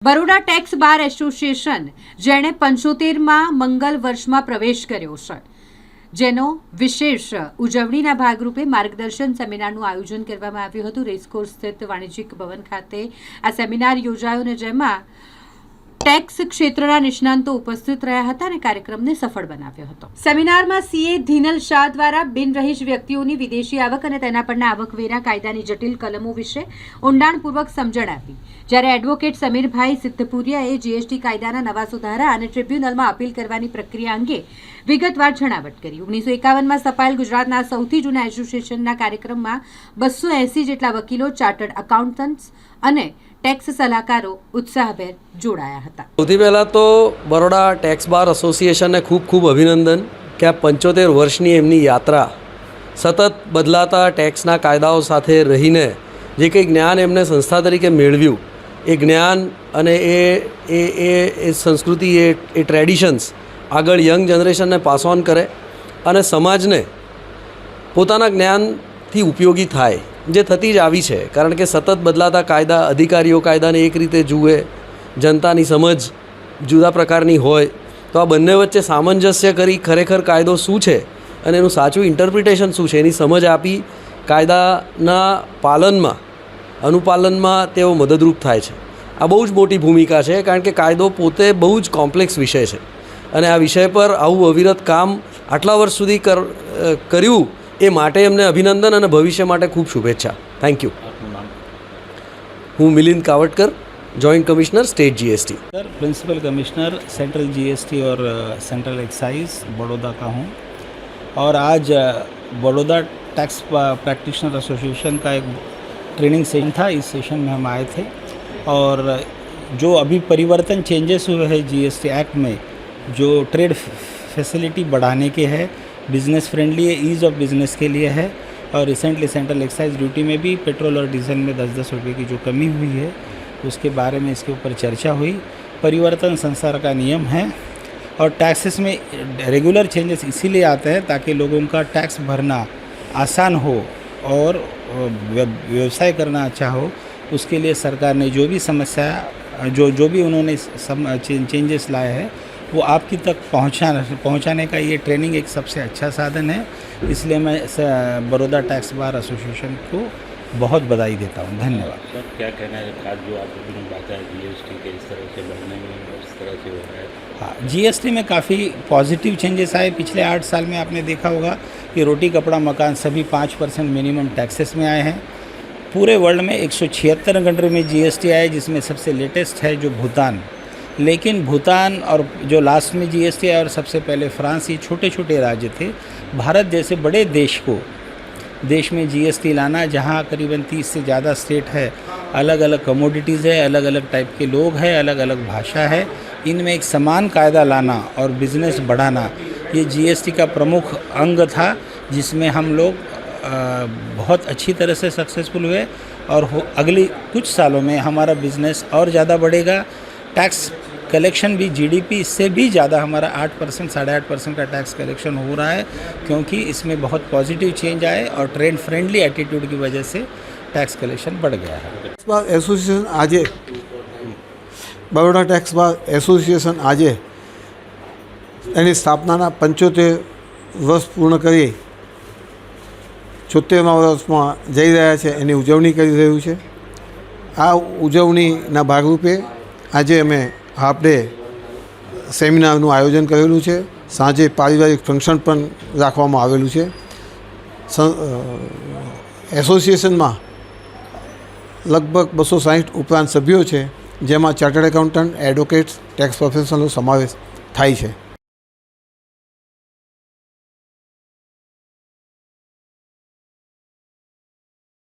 Baroda tax bar association જેણે 75માં મંગલ વર્ષમાં પ્રવેશ કર્યો છે, જેનો વિશેષ ઉજવણીના ભાગરૂપે માર્ગદર્શન સેમિનારનું આયોજન કરવામાં આવ્યું હતું। રેસકોર્સ સ્થિત વાણિજ્યિક ભવન ખાતે આ સેમિનાર યોજાયો અને જેમાં ટેક્સ ક્ષેત્રના નિષ્ણાંતો ઉપસ્થિત રહ્યા હતા અને કાર્યક્રમને સફળ બનાવ્યો હતો। સેમિનારમાં સીએ ધીનલ શાહ દ્વારા બિનરહીશ વ્યક્તિઓની વિદેશી આવક અને તેના પરના આવકવેરા કાયદાની જટિલ કલમો વિશે ઊંડાણપૂર્વક સમજણ આપી, જ્યારે એડવોકેટ સમીરભાઈ સિદ્ધપુરિયાએ જીએસટી કાયદાના નવા સુધારા અને ટ્રિબ્યુનલમાં અપીલ કરવાની પ્રક્રિયા અંગે વિગતવાર જણાવટ કરી। 1951માં સ્થપાયેલ ગુજરાતના સૌથી જૂના એસોસિએશનના કાર્યક્રમમાં 280 જેટલા વકીલો, ચાર્ટર્ડ એકાઉન્ટન્ટ્સ અને ટેક્સ સલાહકારો ઉત્સાહભેર જોડાયા હતા। સૌથી પહેલાં તો બરોડા ટેક્સ બાર એસોસિએશનને ખૂબ ખૂબ અભિનંદન કે આ 75 વર્ષની એમની યાત્રા સતત બદલાતા ટેક્સના કાયદાઓ સાથે રહીને જે કંઈ જ્ઞાન એમને સંસ્થા તરીકે મેળવ્યું એ જ્ઞાન અને એ સંસ્કૃતિ એ ટ્રેડિશન્સ આગળ યંગ જનરેશનને પાસ ઓન કરે અને સમાજને પોતાના જ્ઞાનથી ઉપયોગી થાય, જે થતી જ આવી છે। કારણ કે સતત બદલાતા કાયદા, અધિકારીઓ કાયદાને એક રીતે જુએ, જનતાની સમજ જુદા પ્રકારની હોય, તો આ બંને વચ્ચે સામંજસ્ય કરી ખરેખર કાયદો શું છે અને એનું સાચું ઇન્ટરપ્રિટેશન શું છે એની સમજ આપી કાયદાના પાલનમાં, અનુપાલનમાં તેઓ મદદરૂપ થાય છે। આ બહુ જ મોટી ભૂમિકા છે, કારણ કે કાયદો પોતે બહુ જ કોમ્પ્લેક્સ વિષય છે અને આ વિષય પર આવું અવિરત કામ આટલા વર્ષ સુધી કર્યું એ માટે એમને અભિનંદન અને ભવિષ્ય માટે ખૂબ શુભેચ્છા। Thank you. હું Milind Kavatkar, joint commissioner state GST. Sir, principal commissioner central GST और सेंट्रल एक्साइज बड़ौदा का हूँ और आज बड़ौदा टैक्स प्रैक्टिशनर एसोसिएशन का एक ट्रेनिंग सेशन था। इस सेशन में हम आए थे और जो अभी परिवर्तन चेंजेस हुए हैं जीएसटी एक्ट में, जो ट्रेड फैसिलिटी बढ़ाने के है, बिज़नेस फ्रेंडली है, ईज़ ऑफ बिज़नेस के लिए है और रिसेंटली सेंट्रल एक्साइज ड्यूटी में भी पेट्रोल और डीजल में 10-10 रुपये की जो कमी हुई है उसके बारे में इसके ऊपर चर्चा हुई। परिवर्तन संसार का नियम है और टैक्सेस में रेगुलर चेंजेस इसीलिए आते हैं ताकि लोगों का टैक्स भरना आसान हो और व्यवसाय करना अच्छा हो। उसके लिए सरकार ने जो भी समस्या जो भी उन्होंने चेंजेस लाए हैं वो आपकी तक पहुंचाने का ये ट्रेनिंग एक सबसे अच्छा साधन है। इसलिए मैं बड़ौदा टैक्स बार एसोसिएशन को बहुत बधाई देता हूँ। धन्यवाद। सर, क्या कहना है आज जो आपने बात है जीएसटी के इस तरह से बढ़ने में, इस तरह से हो रहा है? हाँ, जीएसटी में काफ़ी पॉजिटिव चेंजेस आए। पिछले 8 साल में आपने देखा होगा कि रोटी कपड़ा मकान सभी 5% मिनिमम टैक्सेस में आए हैं। पूरे वर्ल्ड में 176 कंट्री में जीएसटी आए, जिसमें सबसे लेटेस्ट है जो भूटान। लेकिन भूटान और जो लास्ट में जीएसटी आया और सबसे पहले फ्रांस, ये छोटे छोटे राज्य थे। भारत जैसे बड़े देश में जीएसटी लाना, जहाँ करीबन 30 से ज़्यादा स्टेट है, अलग अलग कमोडिटीज़ है, अलग अलग टाइप के लोग हैं, अलग अलग भाषा है, इनमें एक समान कायदा लाना और बिज़नेस बढ़ाना, ये जीएसटी का प्रमुख अंग था, जिसमें हम लोग बहुत अच्छी तरह से सक्सेसफुल हुए और अगली कुछ सालों में हमारा बिज़नेस और ज़्यादा बढ़ेगा। टैक्स कलेक्शन भी जीडीपी इससे भी ज़्यादा हमारा 8%, 8.5% का टैक्स कलेक्शन हो रहा है, क्योंकि इसमें बहुत पॉजिटिव चेंज आए और ट्रेड फ्रेंडली एटीट्यूड की वजह से टैक्स कलेक्शन बढ़ गया है। एसोसिएशन आज बरोड़ा टैक्स बार एसोसिएशन आज एनी स्थापना 75 वर्ष पूर्ण करी 76मा वर्षમાં જઈ રહ્યા છે, એની ઉજવણી કરી રહ્યું છે। આ ઉજવણીના ભાગરૂપે આજે અમે હાફ ડે સેમિનારનું આયોજન કરેલું છે। સાંજે પારિવારિક ફંક્શન પણ રાખવામાં આવેલું છે। એસોસિએશનમાં લગભગ 260 ઉપરાંત સભ્યો છે, જેમાં ચાર્ટર્ડ એકાઉન્ટન્ટ, એડવોકેટ્સ, ટેક્સ પ્રોફેશનલનો સમાવેશ થાય છે।